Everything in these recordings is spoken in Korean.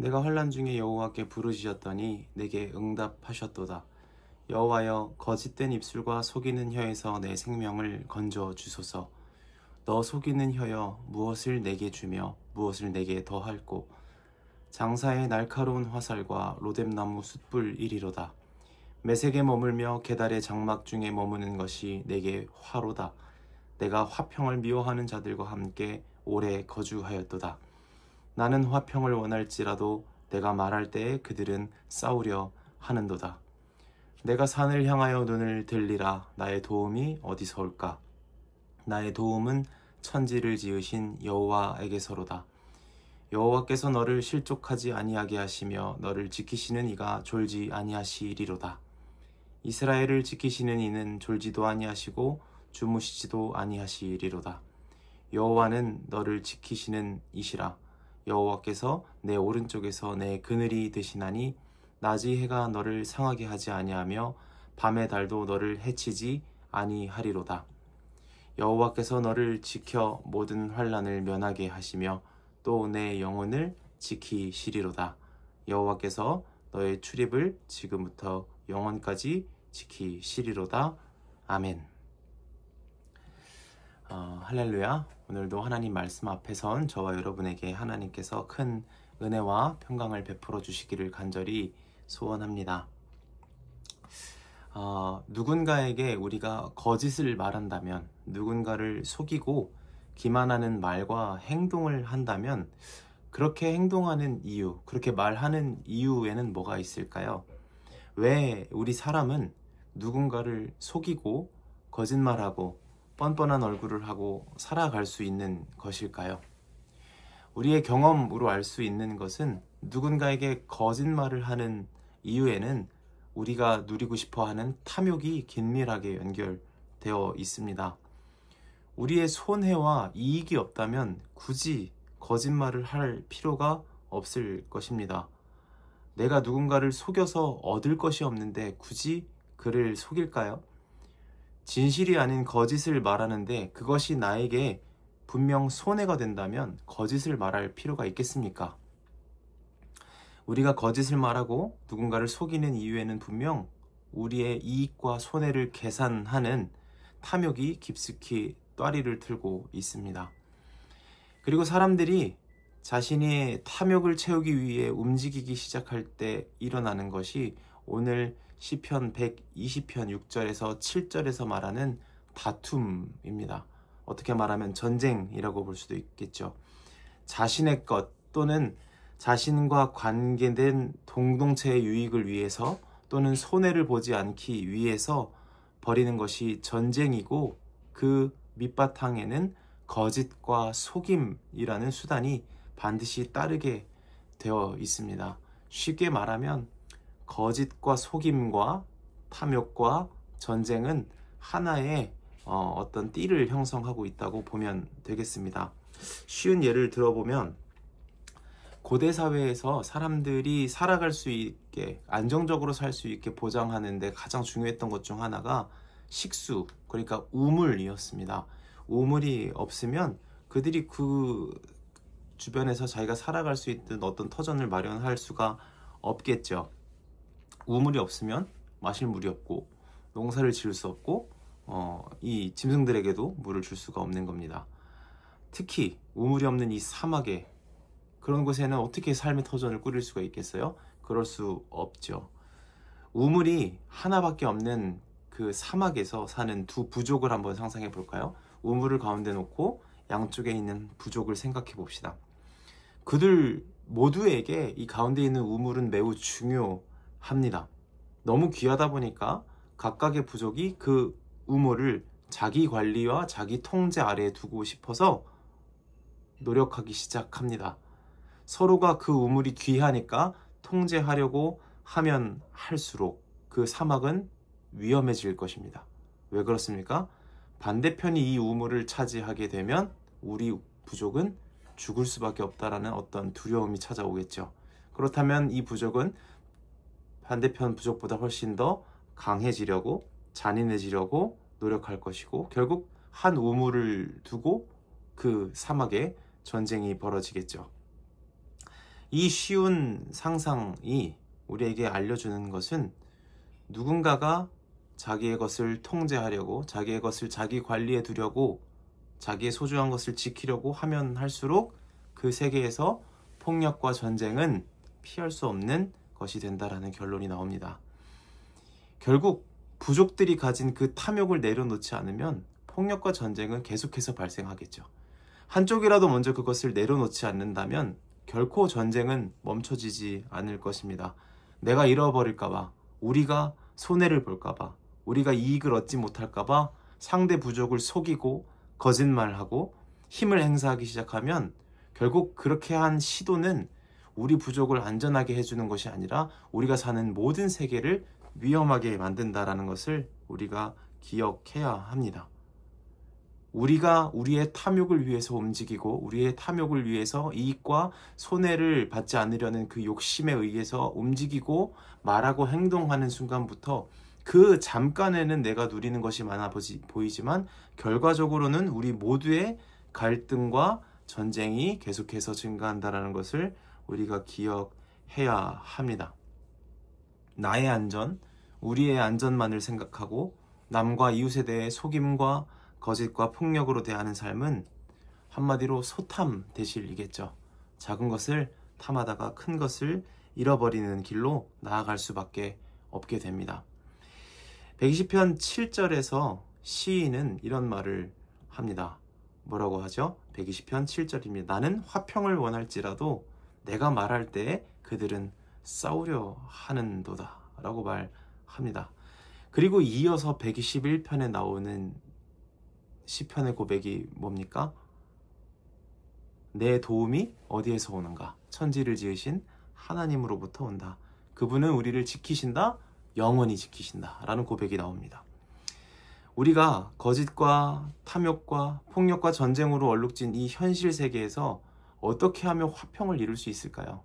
내가 환난 중에 여호와께 부르짖었더니 내게 응답하셨도다. 여호와여, 거짓된 입술과 속이는 혀에서 내 생명을 건져 주소서. 너 속이는 혀여, 무엇을 내게 주며 무엇을 내게 더할꼬. 장사의 날카로운 화살과 로뎀나무 숯불 이리로다. 매색에 머물며 계달의 장막 중에 머무는 것이 내게 화로다. 내가 화평을 미워하는 자들과 함께 오래 거주하였도다. 나는 화평을 원할지라도 내가 말할 때에 그들은 싸우려 하는도다. 내가 산을 향하여 눈을 들리라. 나의 도움이 어디서 올까? 나의 도움은 천지를 지으신 여호와에게서로다. 여호와께서 너를 실족하지 아니하게 하시며 너를 지키시는 이가 졸지 아니하시리로다. 이스라엘을 지키시는 이는 졸지도 아니하시고 주무시지도 아니하시리로다. 여호와는 너를 지키시는 이시라. 여호와께서 내 오른쪽에서 내 그늘이 되시나니 낮의 해가 너를 상하게 하지 아니하며 밤의 달도 너를 해치지 아니하리로다. 여호와께서 너를 지켜 모든 환난을 면하게 하시며 또 내 영혼을 지키시리로다. 여호와께서 너의 출입을 지금부터 영원까지 지키시리로다. 아멘. 할렐루야. 오늘도 하나님 말씀 앞에 선 저와 여러분에게 하나님께서 큰 은혜와 평강을 베풀어 주시기를 간절히 소원합니다. 누군가에게 우리가 거짓을 말한다면, 누군가를 속이고 기만하는 말과 행동을 한다면 그렇게 행동하는 이유, 그렇게 말하는 이유에는 뭐가 있을까요? 왜 우리 사람은 누군가를 속이고 거짓말하고 뻔뻔한 얼굴을 하고 살아갈 수 있는 것일까요? 우리의 경험으로 알 수 있는 것은 누군가에게 거짓말을 하는 이유에는 우리가 누리고 싶어하는 탐욕이 긴밀하게 연결되어 있습니다. 우리의 손해와 이익이 없다면 굳이 거짓말을 할 필요가 없을 것입니다. 내가 누군가를 속여서 얻을 것이 없는데 굳이 그를 속일까요? 진실이 아닌 거짓을 말하는데 그것이 나에게 분명 손해가 된다면 거짓을 말할 필요가 있겠습니까? 우리가 거짓을 말하고 누군가를 속이는 이유에는 분명 우리의 이익과 손해를 계산하는 탐욕이 깊숙이 따리를 틀고 있습니다. 그리고 사람들이 자신의 탐욕을 채우기 위해 움직이기 시작할 때 일어나는 것이 오늘 시편 120편 6절에서 7절에서 말하는 다툼입니다. 어떻게 말하면 전쟁이라고 볼 수도 있겠죠. 자신의 것 또는 자신과 관계된 공동체의 유익을 위해서 또는 손해를 보지 않기 위해서 벌이는 것이 전쟁이고 그 밑바탕에는 거짓과 속임이라는 수단이 반드시 따르게 되어 있습니다. 쉽게 말하면 거짓과 속임과 탐욕과 전쟁은 하나의 어떤 띠를 형성하고 있다고 보면 되겠습니다. 쉬운 예를 들어보면 고대 사회에서 사람들이 살아갈 수 있게 안정적으로 살 수 있게 보장하는 데 가장 중요했던 것 중 하나가 식수, 그러니까 우물이었습니다. 우물이 없으면 그들이 그 주변에서 자기가 살아갈 수 있는 어떤 터전을 마련할 수가 없겠죠. 우물이 없으면 마실 물이 없고 농사를 지을 수 없고 이 짐승들에게도 물을 줄 수가 없는 겁니다. 특히 우물이 없는 이 사막에, 그런 곳에는 어떻게 삶의 터전을 꾸릴 수가 있겠어요? 그럴 수 없죠. 우물이 하나밖에 없는 그 사막에서 사는 두 부족을 한번 상상해 볼까요? 우물을 가운데 놓고 양쪽에 있는 부족을 생각해 봅시다. 그들 모두에게 이 가운데 있는 우물은 매우 중요합니다. 너무 귀하다 보니까 각각의 부족이 그 우물을 자기 관리와 자기 통제 아래에 두고 싶어서 노력하기 시작합니다. 서로가 그 우물이 귀하니까 통제하려고 하면 할수록 그 사막은 위험해질 것입니다. 왜 그렇습니까? 반대편이 이 우물을 차지하게 되면 우리 부족은 죽을 수밖에 없다라는 어떤 두려움이 찾아오겠죠. 그렇다면 이 부족은 반대편 부족보다 훨씬 더 강해지려고, 잔인해지려고 노력할 것이고 결국 한 우물을 두고 그 사막에 전쟁이 벌어지겠죠. 이 쉬운 상상이 우리에게 알려주는 것은 누군가가 자기의 것을 통제하려고, 자기의 것을 자기 관리에 두려고, 자기의 소중한 것을 지키려고 하면 할수록 그 세계에서 폭력과 전쟁은 피할 수 없는 것이 된다라는 결론이 나옵니다. 결국 부족들이 가진 그 탐욕을 내려놓지 않으면 폭력과 전쟁은 계속해서 발생하겠죠. 한쪽이라도 먼저 그것을 내려놓지 않는다면 결코 전쟁은 멈춰지지 않을 것입니다. 내가 잃어버릴까봐, 우리가 손해를 볼까봐, 우리가 이익을 얻지 못할까봐 상대 부족을 속이고 거짓말하고 힘을 행사하기 시작하면 결국 그렇게 한 시도는 우리 부족을 안전하게 해주는 것이 아니라 우리가 사는 모든 세계를 위험하게 만든다라는 것을 우리가 기억해야 합니다. 우리가 우리의 탐욕을 위해서 움직이고 우리의 탐욕을 위해서 이익과 손해를 받지 않으려는 그 욕심에 의해서 움직이고 말하고 행동하는 순간부터 그 잠깐에는 내가 누리는 것이 많아 보이지만 결과적으로는 우리 모두의 갈등과 전쟁이 계속해서 증가한다는 것을 우리가 기억해야 합니다. 나의 안전, 우리의 안전만을 생각하고 남과 이웃에 대해 속임과 거짓과 폭력으로 대하는 삶은 한마디로 소탐 대실이겠죠. 작은 것을 탐하다가 큰 것을 잃어버리는 길로 나아갈 수밖에 없게 됩니다. 120편 7절에서 시인은 이런 말을 합니다. 뭐라고 하죠? 120편 7절입니다. 나는 화평을 원할지라도 내가 말할 때 그들은 싸우려 하는도다 라고 말합니다. 그리고 이어서 121편에 나오는 시편의 고백이 뭡니까? 내 도움이 어디에서 오는가? 천지를 지으신 하나님으로부터 온다. 그분은 우리를 지키신다, 영원히 지키신다 라는 고백이 나옵니다. 우리가 거짓과 탐욕과 폭력과 전쟁으로 얼룩진 이 현실 세계에서 어떻게 하면 화평을 이룰 수 있을까요?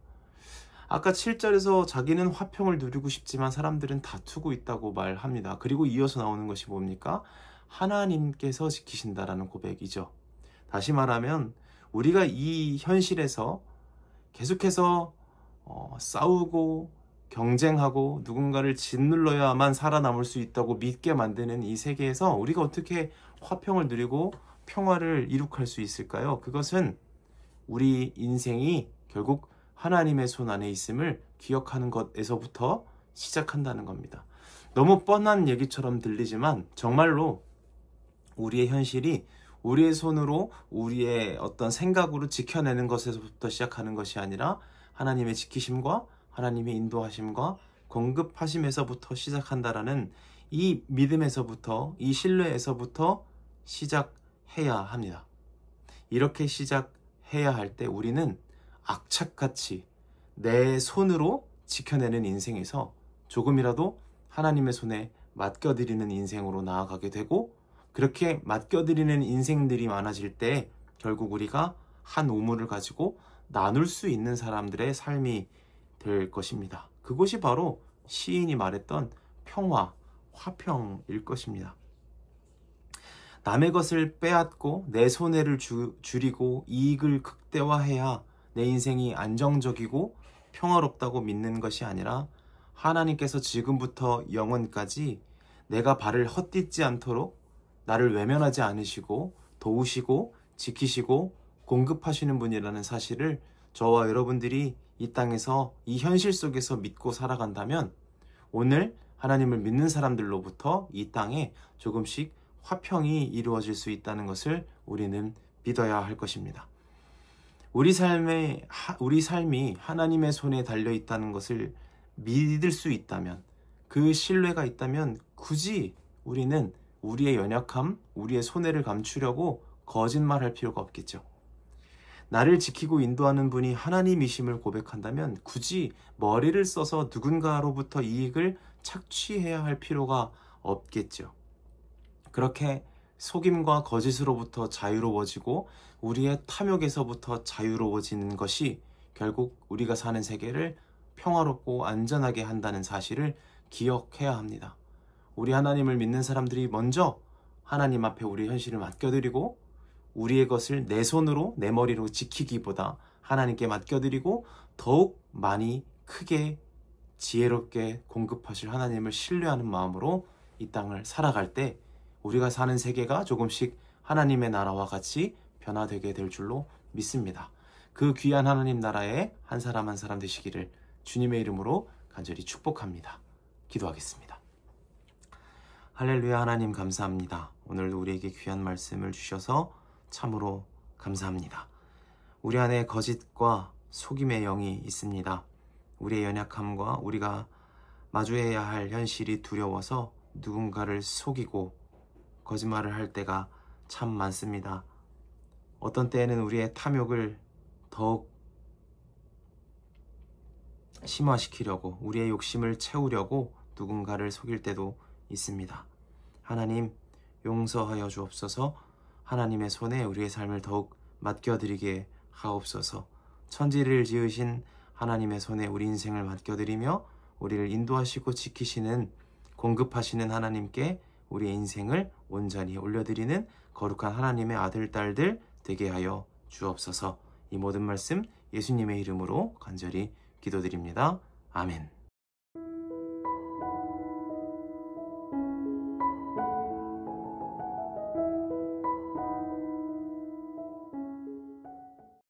아까 7절에서 자기는 화평을 누리고 싶지만 사람들은 다투고 있다고 말합니다. 그리고 이어서 나오는 것이 뭡니까? 하나님께서 지키신다라는 고백이죠. 다시 말하면 우리가 이 현실에서 계속해서 싸우고 경쟁하고 누군가를 짓눌러야만 살아남을 수 있다고 믿게 만드는 이 세계에서 우리가 어떻게 화평을 누리고 평화를 이룩할 수 있을까요? 그것은 우리 인생이 결국 하나님의 손 안에 있음을 기억하는 것에서부터 시작한다는 겁니다. 너무 뻔한 얘기처럼 들리지만 정말로 우리의 현실이 우리의 손으로 우리의 어떤 생각으로 지켜내는 것에서부터 시작하는 것이 아니라 하나님의 지키심과 하나님의 인도하심과 공급하심에서부터 시작한다라는 이 믿음에서부터, 이 신뢰에서부터 시작해야 합니다. 이렇게 시작해야 할 때 우리는 악착같이 내 손으로 지켜내는 인생에서 조금이라도 하나님의 손에 맡겨드리는 인생으로 나아가게 되고, 그렇게 맡겨드리는 인생들이 많아질 때 결국 우리가 한 우물을 가지고 나눌 수 있는 사람들의 삶이 될 것입니다. 그것이 바로 시인이 말했던 평화, 화평일 것입니다. 남의 것을 빼앗고 내 손해를 줄이고 이익을 극대화해야 내 인생이 안정적이고 평화롭다고 믿는 것이 아니라 하나님께서 지금부터 영원까지 내가 발을 헛딛지 않도록 나를 외면하지 않으시고 도우시고 지키시고 공급하시는 분이라는 사실을 저와 여러분들이 이 땅에서 이 현실 속에서 믿고 살아간다면 오늘 하나님을 믿는 사람들로부터 이 땅에 조금씩 화평이 이루어질 수 있다는 것을 우리는 믿어야 할 것입니다. 우리 삶이 하나님의 손에 달려 있다는 것을 믿을 수 있다면, 그 신뢰가 있다면 굳이 우리는 우리의 연약함, 우리의 손해를 감추려고 거짓말할 필요가 없겠죠. 나를 지키고 인도하는 분이 하나님이심을 고백한다면 굳이 머리를 써서 누군가로부터 이익을 착취해야 할 필요가 없겠죠. 그렇게 속임과 거짓으로부터 자유로워지고 우리의 탐욕에서부터 자유로워지는 것이 결국 우리가 사는 세계를 평화롭고 안전하게 한다는 사실을 기억해야 합니다. 우리 하나님을 믿는 사람들이 먼저 하나님 앞에 우리 현실을 맡겨드리고 우리의 것을 내 손으로 내 머리로 지키기보다 하나님께 맡겨드리고 더욱 많이 크게 지혜롭게 공급하실 하나님을 신뢰하는 마음으로 이 땅을 살아갈 때 우리가 사는 세계가 조금씩 하나님의 나라와 같이 변화되게 될 줄로 믿습니다. 그 귀한 하나님 나라에 한 사람 한 사람 되시기를 주님의 이름으로 간절히 축복합니다. 기도하겠습니다. 할렐루야. 하나님 감사합니다. 오늘도 우리에게 귀한 말씀을 주셔서 참으로 감사합니다. 우리 안에 거짓과 속임의 영이 있습니다. 우리의 연약함과 우리가 마주해야 할 현실이 두려워서 누군가를 속이고 거짓말을 할 때가 참 많습니다. 어떤 때에는 우리의 탐욕을 더욱 심화시키려고 우리의 욕심을 채우려고 누군가를 속일 때도 있습니다. 하나님 용서하여 주옵소서. 하나님의 손에 우리의 삶을 더욱 맡겨드리게 하옵소서. 천지를 지으신 하나님의 손에 우리 인생을 맡겨드리며 우리를 인도하시고 지키시는 공급하시는 하나님께 우리의 인생을 온전히 올려드리는 거룩한 하나님의 아들, 딸들 되게 하여 주옵소서. 이 모든 말씀 예수님의 이름으로 간절히 기도드립니다. 아멘.